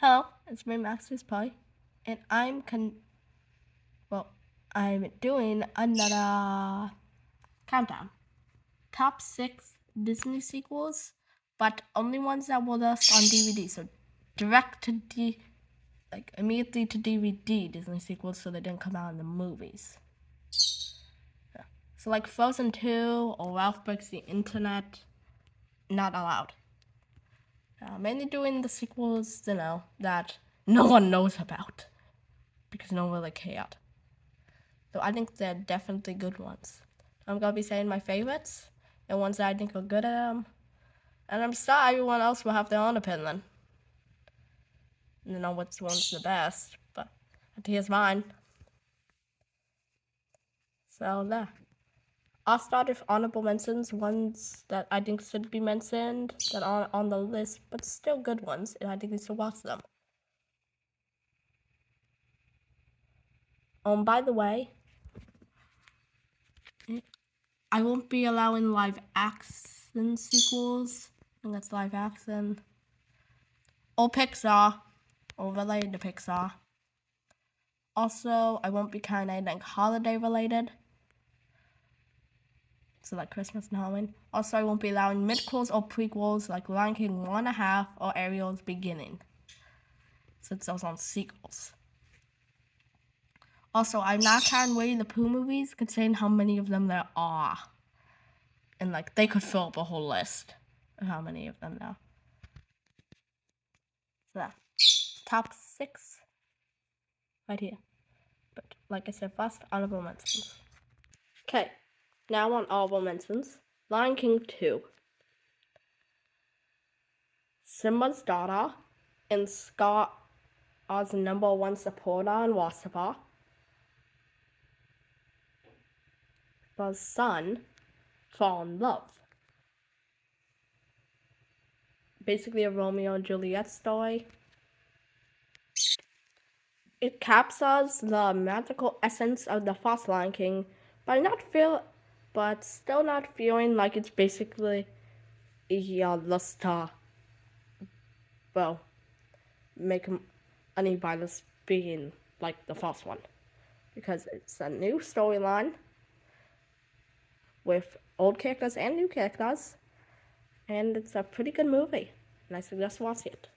Hello, it's me, Max's Pie, and I'm doing another countdown. Top 6 Disney sequels, but only ones that were released on DVD, so direct to immediately to DVD Disney sequels, so they didn't come out in the movies. Yeah. So like Frozen 2 or Ralph Breaks the Internet, not allowed. Mainly doing the sequels, that no one knows about, because no one really cared. So I think they're definitely good ones. I'm gonna be saying my favorites and ones that I think are good at them. And I'm sure everyone else will have their own opinion. You know which one's the best, but here's mine. So there. I'll start with honorable mentions, ones that I think should be mentioned, that are on the list, but still good ones, and I think we should watch them. By the way, I won't be allowing live action sequels. I think that's live action. Or Pixar, or related to Pixar. Also, I won't be counting anything holiday related. So like Christmas and Halloween. Also, I won't be allowing midquels or prequels like Lion King 1.5 or Ariel's Beginning, since those aren't sequels. Also, I'm not counting Winnie the Pooh movies, considering how many of them there are. And like, they could fill up a whole list of how many of them there are. So yeah, top 6 right here. But like I said, first, honorable mentions. Okay, now on honorable mentions. Lion King 2. Simba's daughter and Scar's #1 supporter and worshiper. Simba's son fall in love. Basically a Romeo and Juliet story. It captures the magical essence of the first Lion King, but still not feeling like it's basically just to, make any violence being like the first one. Because it's a new storyline with old characters and new characters, and it's a pretty good movie, and I suggest watching it.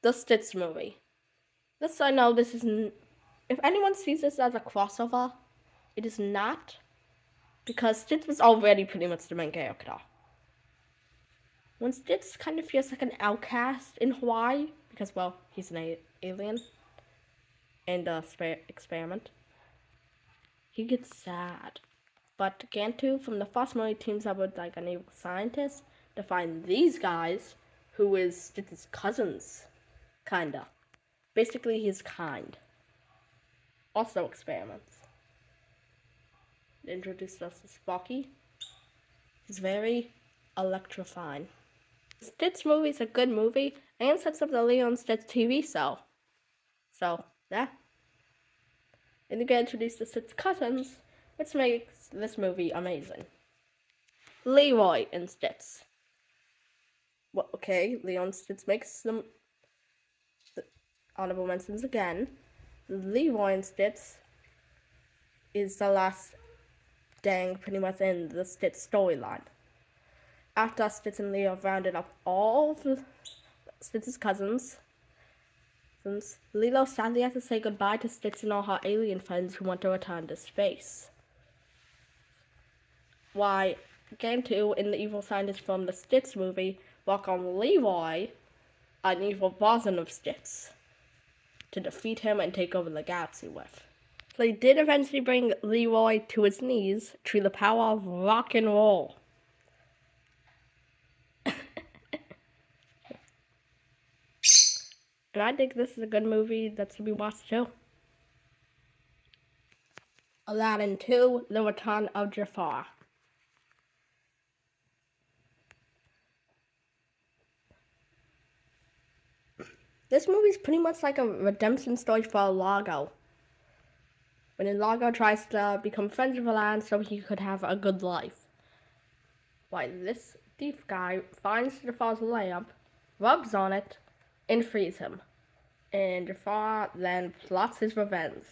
The Stitch movie. This I know this isn't. If anyone sees this as a crossover, it is not, because Stitch was already pretty much the main character. When Stitch kind of feels like an outcast in Hawaii, because he's an alien and a experiment, he gets sad. But Gantu from the first movie teams up with like an evil scientist to find these guys, who is Stitch's cousins, kinda. Basically, he's kind. Also experiments. Introduced us to Sparky. He's very electrifying. Stitch movie is a good movie and sets up the Lilo and Stitch TV show. So, yeah. And you get introduced to Stitch's cousins, which makes this movie amazing. Leroy and Stitch. Well, okay, Lilo and Stitch makes the honorable mentions again. Leroy and Stitch is the last thing pretty much in the Stitch storyline. After Stitch and Leo have rounded up all of Stitch's cousins, since Lilo sadly has to say goodbye to Stitch and all her alien friends who want to return to space. Why, Game 2 in the evil scientist from the Stitch movie welcome Leroy, an evil version of Stitch, to defeat him and take over the galaxy with. So he did eventually bring Leroy to his knees through the power of rock and roll. And I think this is a good movie that should be watched too. Aladdin 2, The Return of Jafar. This movie is pretty much like a redemption story for Iago. When Iago tries to become friends with Aladdin so he could have a good life. Why, this thief guy finds Jafar's lamp, rubs on it, and frees him. And Jafar then plots his revenge.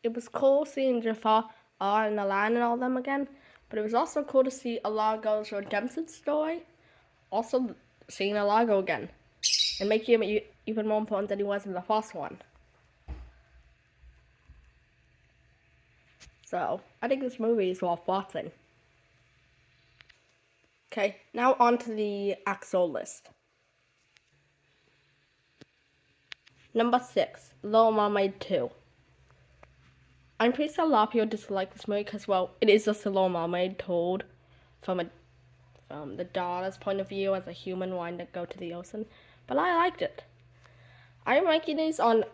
It was cool seeing Jafar and Alan and all them again, but it was also cool to see Alago's redemption story. Also seeing Alago again, and making him even more important than he was in the first one. So, I think this movie is worth watching. Okay, now on to the actual list. Number 6, Little Mermaid 2. I'm pretty sure a lot of people dislike this movie because, well, it is just a Little Mermaid told from the daughter's point of view as a human wanting to go to the ocean. But I liked it. I'm ranking these on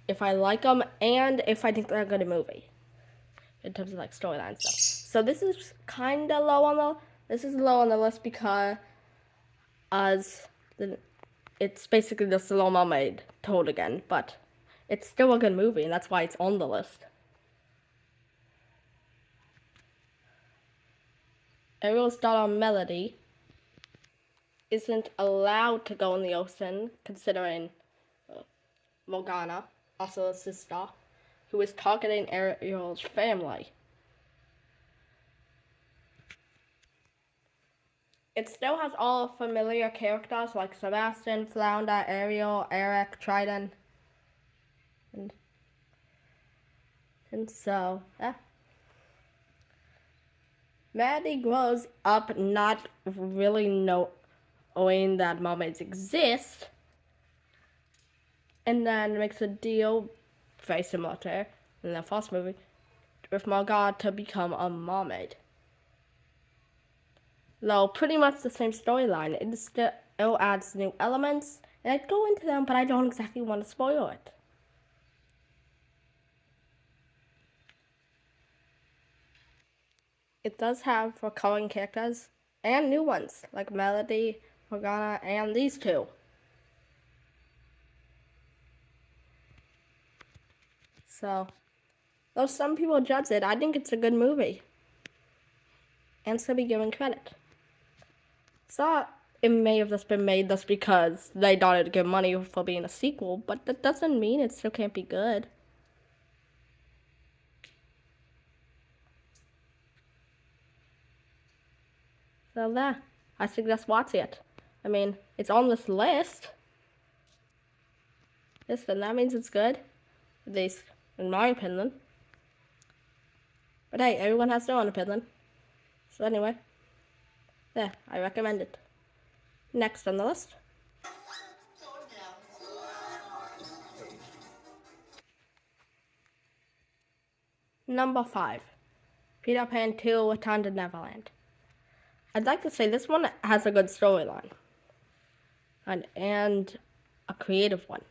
if I like them and if I think they're a good movie. In terms of like storyline stuff. So this is kinda low on the list because it's basically just the Little Mermaid told again, but it's still a good movie and that's why it's on the list. Ariel's daughter Melody isn't allowed to go in the ocean, considering Morgana, also a sister, who is targeting Ariel's family. It still has all familiar characters like Sebastian, Flounder, Ariel, Eric, Trident, and so, yeah. Maddie grows up not really knowing that mermaids exist, and then makes a deal, very similar to her in the first movie, with Morgana to become a mermaid. Though pretty much the same storyline, it still adds new elements, and I'd go into them, but I don't exactly want to spoil it. It does have recurring characters and new ones, like Melody, Morgana, and these two. So, though some people judge it, I think it's a good movie. And should be given credit. So, it may have just been made just because they wanted to give money for being a sequel, but that doesn't mean it still can't be good. So there, I suggest watch it. I mean, it's on this list. Listen, that means it's good. At least, in my opinion. But hey, everyone has their own opinion. So anyway, there, I recommend it. Next on the list. Number 5. Peter Pan 2 Return to Neverland. I'd like to say this one has a good storyline. And a creative one.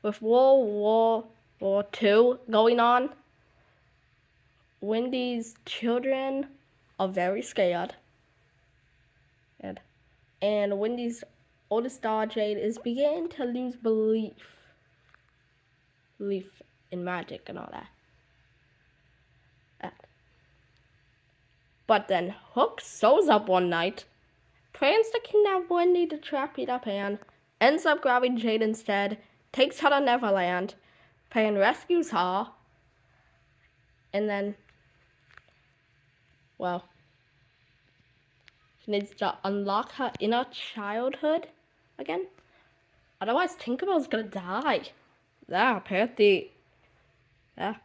With World War II going on, Wendy's children are very scared. And Wendy's oldest daughter, Jade, is beginning to lose belief in magic and all that. But then Hook shows up one night, plans to kidnap Wendy to trap Peter Pan, ends up grabbing Jade instead, takes her to Neverland. Pan rescues her, and then, well, she needs to unlock her inner childhood again. Otherwise, Tinkerbell's gonna die. Yeah, apparently. Yeah.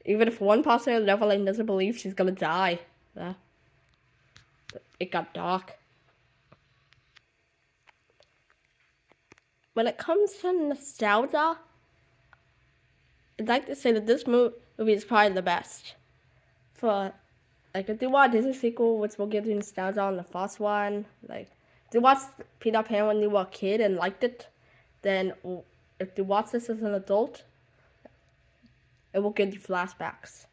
Even if one person in Neverland doesn't believe she's gonna die. Yeah. It got dark. When it comes to nostalgia, I'd like to say that this movie is probably the best. For, like, if you watch a Disney sequel, which will give you nostalgia on the first one, like, if you watch Peter Pan when you were a kid and liked it, then if you watch this as an adult, it will give you flashbacks.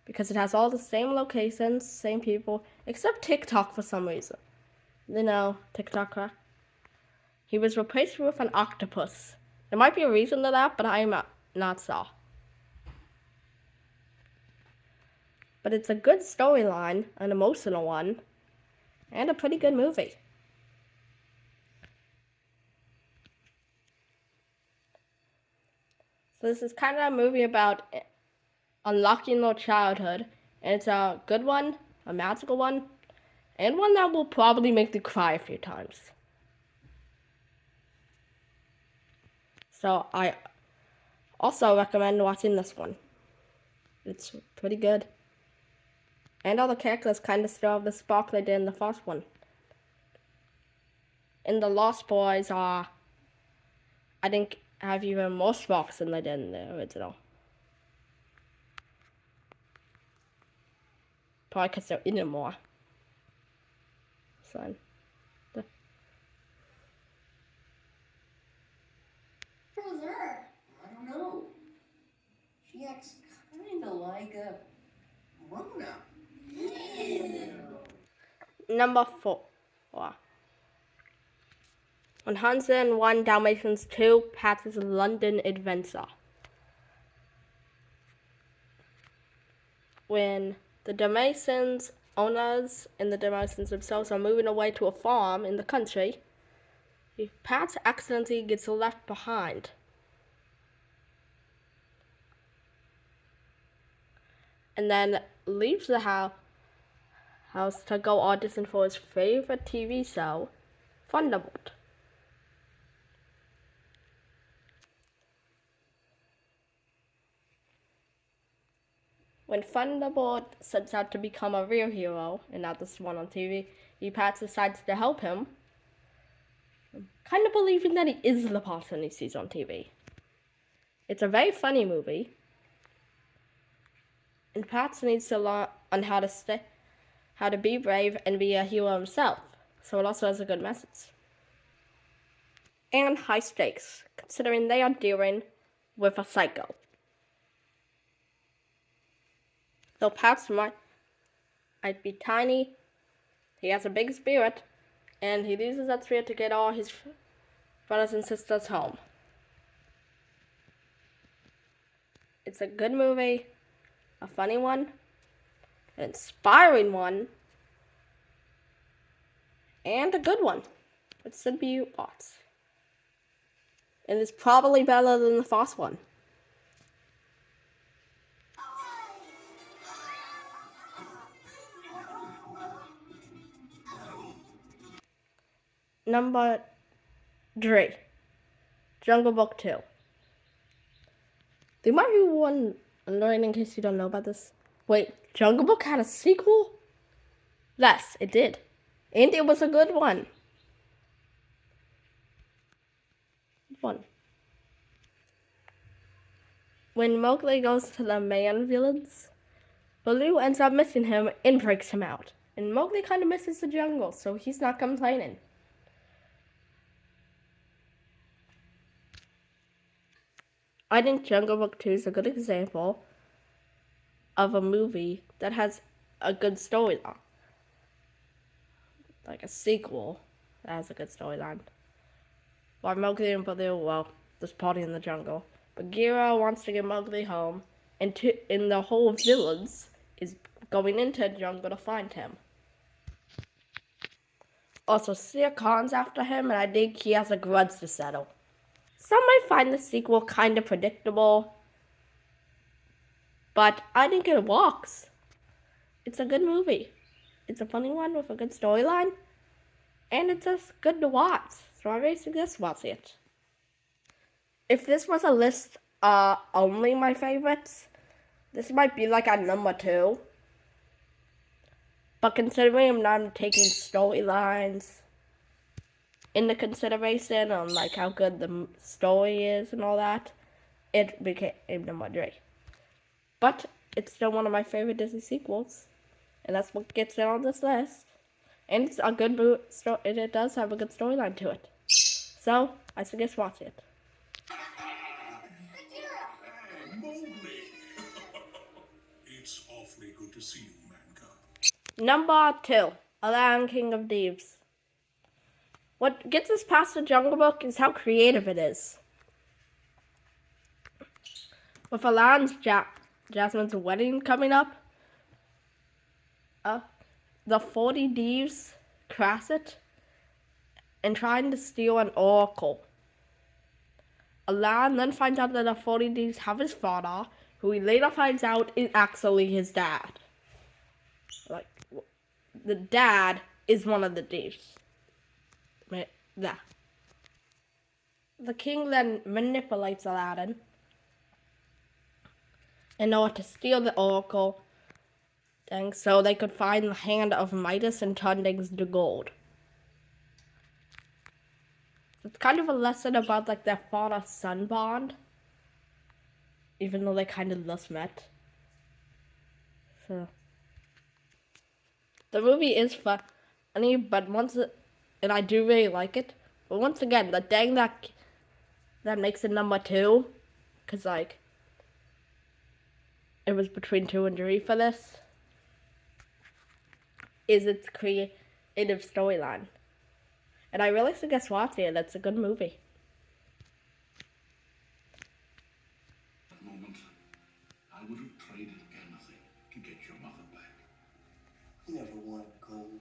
Because it has all the same locations, same people, except TikTok for some reason. You know, TikTok, correct? He was replaced with an octopus. There might be a reason to that, but I'm not sure. But it's a good storyline, an emotional one. and a pretty good movie. So this is kind of a movie about unlocking your childhood, and it's a good one, a magical one, and one that will probably make you cry a few times. So I also recommend watching this one. It's pretty good. And all the characters kind of still have the spark they did in the first one. And the Lost Boys are, I think, have even more sparks than they did in the original. Probably because they're in it more. So, Who's her? I don't know. She acts kinda like a grown-up. Number 4. 101 Dalmatians 2, Pat's London Adventure. When the Dalmatians owners and the Dalmatians themselves are moving away to a farm in the country, Pat accidentally gets left behind. And then leaves the house to go audition for his favorite TV show, Thunderbolt. When Thunderbolt sets out to become a real hero, and not this one on TV, Pat decides to help him, kind of believing that he is the person he sees on TV. It's a very funny movie, and Pat needs to learn on how to be brave and be a hero himself, so it also has a good message. And high stakes, considering they are dealing with a psycho. Though Pat's might be tiny, he has a big spirit, and he uses that spirit to get all his brothers and sisters home. It's a good movie, a funny one, an inspiring one, and a good one. It should be watched. And it's probably better than the first one. Number 3, Jungle Book 2. There might be one learning in case you don't know about this. Wait, Jungle Book had a sequel? Yes, it did. And it was a good one. When Mowgli goes to the man village, Baloo ends up missing him and breaks him out. And Mowgli kind of misses the jungle, so he's not complaining. I think Jungle Book 2 is a good example of a movie that has a good storyline. Like a sequel that has a good storyline. While Mowgli and Baloo, well, there's party in the jungle. Bagheera wants to get Mowgli home, and the whole village is going into the jungle to find him. Also, Shere Khan's after him, and I think he has a grudge to settle. Some might find the sequel kind of predictable, but I think it works. It's a good movie. It's a funny one with a good storyline, and it's just good to watch. So I really suggest watching it. If this was a list only my favorites, this might be like at number 2. But considering I'm taking storylines into consideration on like how good the story is and all that, it became number 3. But it's still one of my favorite Disney sequels, and that's what gets it on this list. And it's a good and it does have a good storyline to it. So I suggest watching it. Mowgli. It's awfully good to see you, Manka. Number 2, Aladdin King of Thieves. What gets us past the Jungle Book is how creative it is. With Aladdin's Jasmine's wedding coming up, the 40 Thieves Cresset and trying to steal an oracle. Aladdin then finds out that the 40 thieves have his father, who he later finds out is actually his dad. Like, the dad is one of the thieves. Yeah. The king then manipulates Aladdin in order to steal the oracle thing so they could find the hand of Midas and turn things to gold. It's kind of a lesson about like their father-son bond, even though they kind of just met. So the movie is funny, but and I do really like it. But once again, the thing that makes it number 2, because like it was between 2 and 3 for this, is its creative storyline. And I really suggest watching it. It's a good movie. That moment, I would have traded anything to get your mother back. He never wanted gold.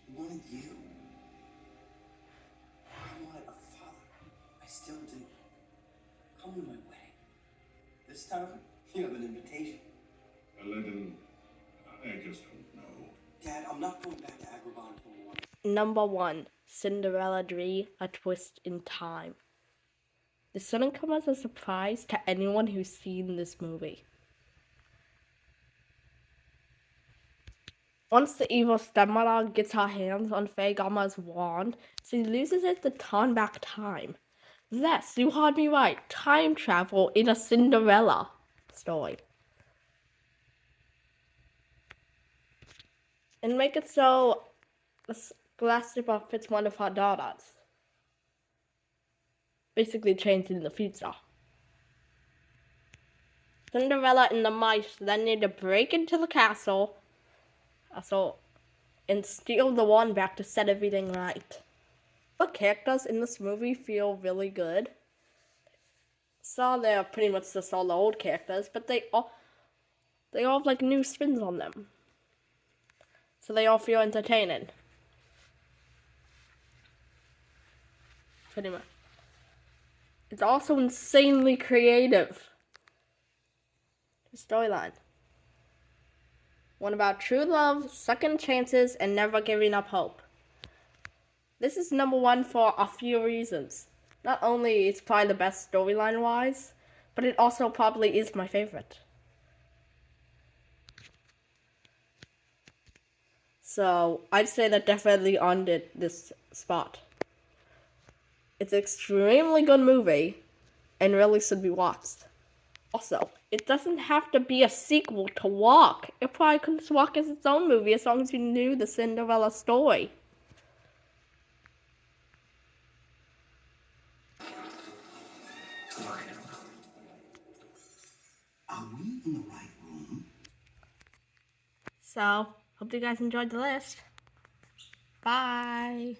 He wanted you. I wanted a father. I still do. Come to my wedding. This time, you have an invitation. Aladdin, I just don't know. Dad, I'm not going back to Agrabah until morning. Number 1, Cinderella 3, A Twist in Time. This shouldn't come as a surprise to anyone who's seen this movie. Once the evil stepmother gets her hands on Faye Gama's wand, she loses it to turn back time. Yes, you heard me right. Time travel in a Cinderella story. And make it so the glass slipper fits one of her daughters. Basically changing the future. Cinderella and the mice then need to break into the castle and steal the wand back to set everything right. The characters in this movie feel really good. So they're pretty much just all the old characters, but they all have like new spins on them. So they all feel entertaining. Pretty much. It's also insanely creative. The storyline. One about true love, second chances, and never giving up hope. This is number 1 for a few reasons. Not only it's probably the best storyline-wise, but it also probably is my favorite. So, I'd say that definitely earned it this spot. It's an extremely good movie, and really should be watched. Also, it doesn't have to be a sequel to Walk. It probably could just walk as its own movie as long as you knew the Cinderella story. Are we in the right room? So, hope you guys enjoyed the list. Bye.